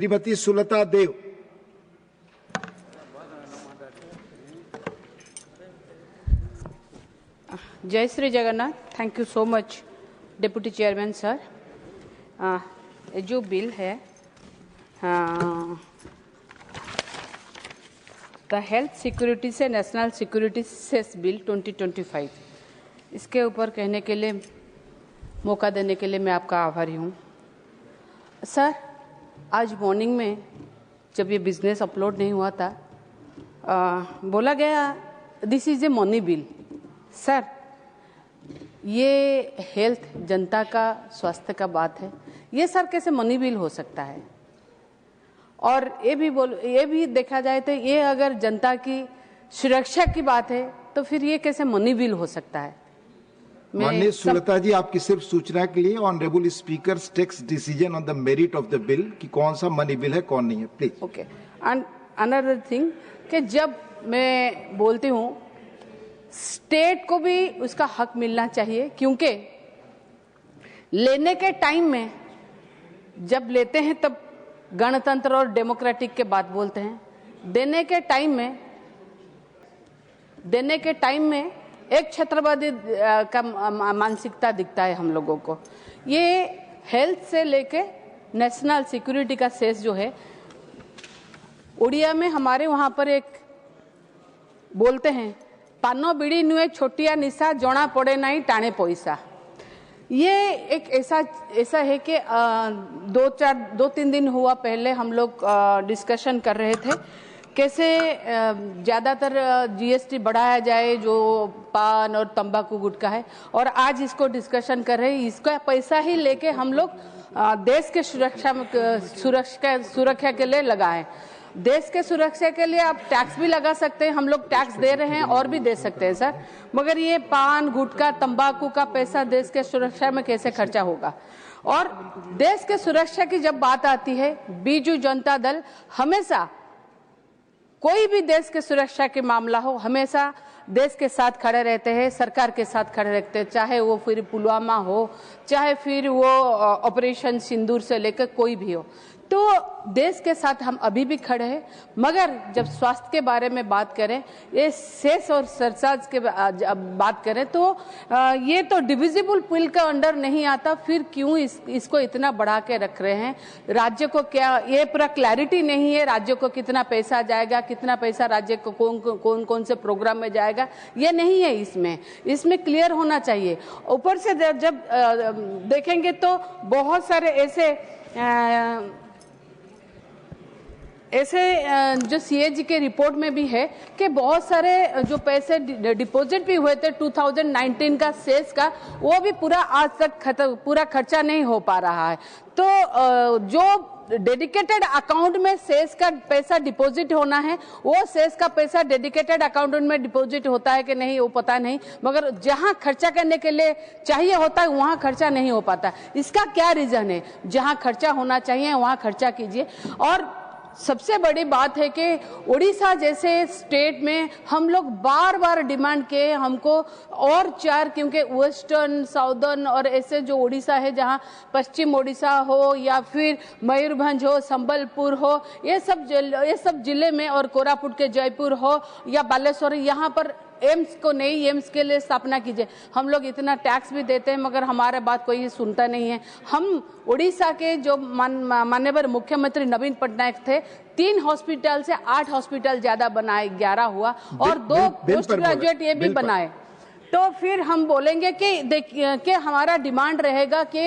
श्रीमती सुलता देव। जय Shri Jagannath. Thank you so much deputy chairman sir. जो bill है द हेल्थ सिक्योरिटी से नेशनल सिक्योरिटी सेस बिल 2025, इसके ऊपर कहने के लिए मौका देने के लिए मैं आपका आभारी हूँ सर। आज मॉर्निंग में जब ये बिजनेस अपलोड नहीं हुआ था बोला गया this is a money bill. Sir ये हेल्थ जनता का स्वास्थ्य का बात है, ये सर कैसे मनी बिल हो सकता है? और ये भी देखा जाए तो ये अगर जनता की सुरक्षा की बात है तो फिर ये कैसे मनी बिल हो सकता है? माननीय सुलता जी, आपकी सिर्फ सूचना के लिए honourable speaker takes decision on the merit of the bill कि कौन सा मनी बिल है कौन नहीं है, please. Okay. And another thing कि जब मैं बोलती हूँ स्टेट को भी उसका हक मिलना चाहिए, क्योंकि लेने के टाइम में जब लेते हैं तब गणतंत्र और डेमोक्रेटिक के बात बोलते हैं, देने के टाइम में एक छत्रवादी का मानसिकता दिखता है हम लोगों को। ये हेल्थ से लेके नेशनल सिक्योरिटी का सेस जो है, उड़िया में हमारे वहां पर एक बोलते हैं पानो बीड़ी नुए छोटिया निशा जोना पड़े नहीं टाणे पैसा। ये एक ऐसा है कि 2-3 दिन हुआ पहले हम लोग डिस्कशन कर रहे थे कैसे ज्यादातर जीएसटी बढ़ाया जाए जो पान और तंबाकू गुटखा है, और आज इसको डिस्कशन कर रहे हैं। इसका पैसा ही लेके हम लोग देश के सुरक्षा के लिए लगाए। देश के सुरक्षा के लिए आप टैक्स भी लगा सकते हैं, हम लोग टैक्स दे रहे हैं और भी दे सकते हैं सर, मगर ये पान गुटखा तंबाकू का पैसा देश के सुरक्षा में कैसे खर्चा होगा? और देश के सुरक्षा की जब बात आती है, बीजू जनता दल हमेशा कोई भी देश के सुरक्षा के मामला हो हमेशा देश के साथ खड़े रहते हैं, सरकार के साथ खड़े रहते हैं, चाहे वो फिर पुलवामा हो, चाहे फिर वो ऑपरेशन सिंदूर से लेकर कोई भी हो। तो देश के साथ हम अभी भी खड़े हैं, मगर जब स्वास्थ्य के बारे में बात करें, ये सेस और सरचार्ज के बात करें तो ये तो डिविजिबल बिल का अंडर नहीं आता, फिर क्यों इसको इतना बढ़ा के रख रहे हैं? राज्य को क्या ये पूरा क्लैरिटी नहीं है? राज्य को कितना पैसा जाएगा, कितना पैसा राज्य को कौन से प्रोग्राम में जाएगा, ये नहीं है इसमें क्लियर होना चाहिए। ऊपर से जब देखेंगे तो बहुत सारे ऐसे जो सीएजी के रिपोर्ट में भी है कि बहुत सारे जो पैसे डिपॉजिट भी हुए थे 2019 का सेस का, वो भी पूरा आज तक पूरा खर्चा नहीं हो पा रहा है। तो जो डेडिकेटेड अकाउंट में सेस का पैसा डिपॉजिट होना है, वो सेस का पैसा डेडिकेटेड अकाउंट में डिपॉजिट होता है कि नहीं वो पता नहीं, मगर जहां खर्चा करने के लिए चाहिए होता है वहां खर्चा नहीं हो पाता। इसका क्या रीजन है? जहां खर्चा होना चाहिए वहां खर्चा कीजिए। और सबसे बड़ी बात है कि उड़ीसा जैसे स्टेट में हम लोग बार बार डिमांड किए हमको और 4, क्योंकि वेस्टर्न साउदर्न और ऐसे जो उड़ीसा है जहां पश्चिम उड़ीसा हो या फिर मयूरभंज हो, संबलपुर हो, ये सब जिले में, और कोरापुट के जयपुर हो या बालेश्वर, यहाँ पर एम्स को नई एम्स के लिए स्थापना कीजिए। हम लोग इतना टैक्स भी देते हैं मगर हमारे बात कोई सुनता नहीं है। हम उड़ीसा के जो माननीय मुख्यमंत्री नवीन पटनायक थे, 3 हॉस्पिटल से 8 हॉस्पिटल ज्यादा बनाए, 11 हुआ, और 2 पोस्ट ग्रेजुएट ये भी बनाए। तो फिर हम बोलेंगे कि हमारा डिमांड रहेगा कि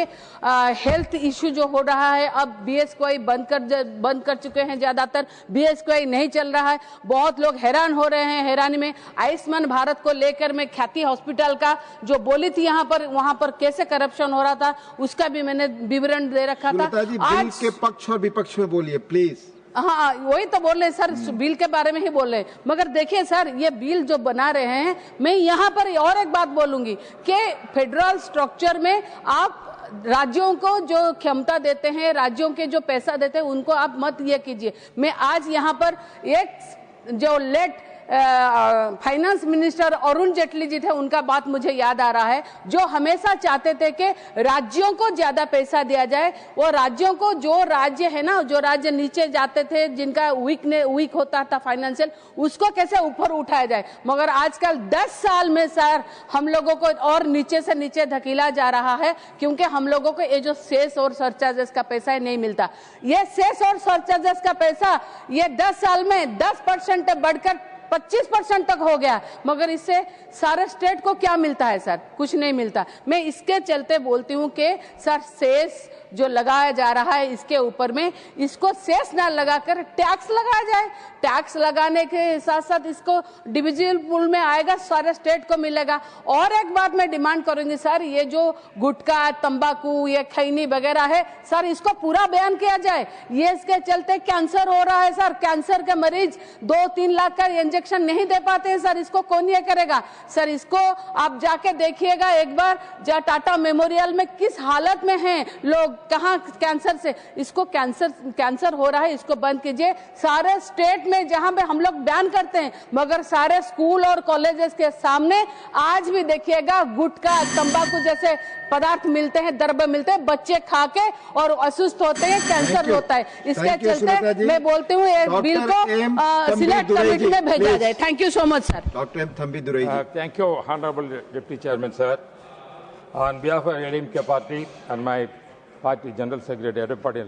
हेल्थ इश्यू जो हो रहा है, अब बीएसकेवाई बंद कर चुके हैं, ज्यादातर बीएसकेवाई नहीं चल रहा है, बहुत लोग हैरान हो रहे हैं। हैरानी में आयुष्मान भारत को लेकर मैं ख्याति हॉस्पिटल का जो बोली थी वहां पर कैसे करप्शन हो रहा था उसका भी मैंने विवरण दे रखा था। बिल के पक्ष और विपक्ष में बोलिए प्लीज। हाँ, वही तो बोल रहे सर, बिल के बारे में ही बोल रहे। मगर देखिए सर, ये बिल जो बना रहे हैं, मैं यहाँ पर और एक बात बोलूंगी कि फेडरल स्ट्रक्चर में आप राज्यों को जो क्षमता देते हैं, राज्यों के जो पैसा देते हैं, उनको आप मत ये कीजिए। मैं आज यहाँ पर एक जो late finance minister Arun Jaitley ji थे, उनका बात मुझे याद आ रहा है, जो हमेशा चाहते थे कि राज्यों को ज्यादा पैसा दिया जाए। वो राज्यों को, जो राज्य है ना, जो राज्य नीचे जाते थे, जिनका वीक होता था फाइनेंशियल, उसको कैसे ऊपर उठाया जाए। मगर आजकल 10 साल में सर हम लोगों को और नीचे से नीचे धकेला जा रहा है, क्योंकि हम लोगों को ये जो सेस और सरचार्जेस का पैसा है नहीं मिलता। ये सेस और सरचार्जेस का पैसा ये 10 साल में 10% बढ़कर 25% तक हो गया, मगर इससे सारे स्टेट को क्या मिलता है सर? कुछ नहीं मिलता। मैं इसके चलते बोलती हूँ कि सर सेस जो लगाया जा रहा है इसके ऊपर में इसको सेस ना लगाकर टैक्स लगाया जाए। टैक्स लगाने के साथ साथ इसको डिविजिबल पूल में आएगा, सारे स्टेट को मिलेगा। और एक बात मैं डिमांड करूंगी सर, ये जो गुटखा, तंबाकू, ये खैनी वगैरह है सर, इसको पूरा बैन किया जाए। ये इसके चलते कैंसर हो रहा है सर, कैंसर के मरीज 2-3 लाख का इंजेक्शन नहीं दे पाते हैं सर, इसको कौन ये करेगा सर? इसको आप जाके देखिएगा एक बार, टाटा मेमोरियल में किस हालत में हैं लोग, कहां कैंसर से, इसको कैंसर हो रहा है, इसको बंद कीजिए। सारे स्टेट में जहां पे हम लोग बैन करते हैं, मगर सारे स्कूल और कॉलेजेस के सामने आज भी देखिएगा गुटखा, तंबाकू जैसे पदार्थ मिलते हैं, द्रव्य मिलते हैं, बच्चे खा के और अस्वस्थ होते हैं, कैंसर होता है। इसके चलते मैं बोलती हूँ ये बिल को सिलेक्ट कमेटी में भेजा जाए। Thank you so much sir. Doctor M Thambidurai ji. Thank you, Honorable Deputy Chairman, sir. On behalf of ADMK party and my party General Secretary, every party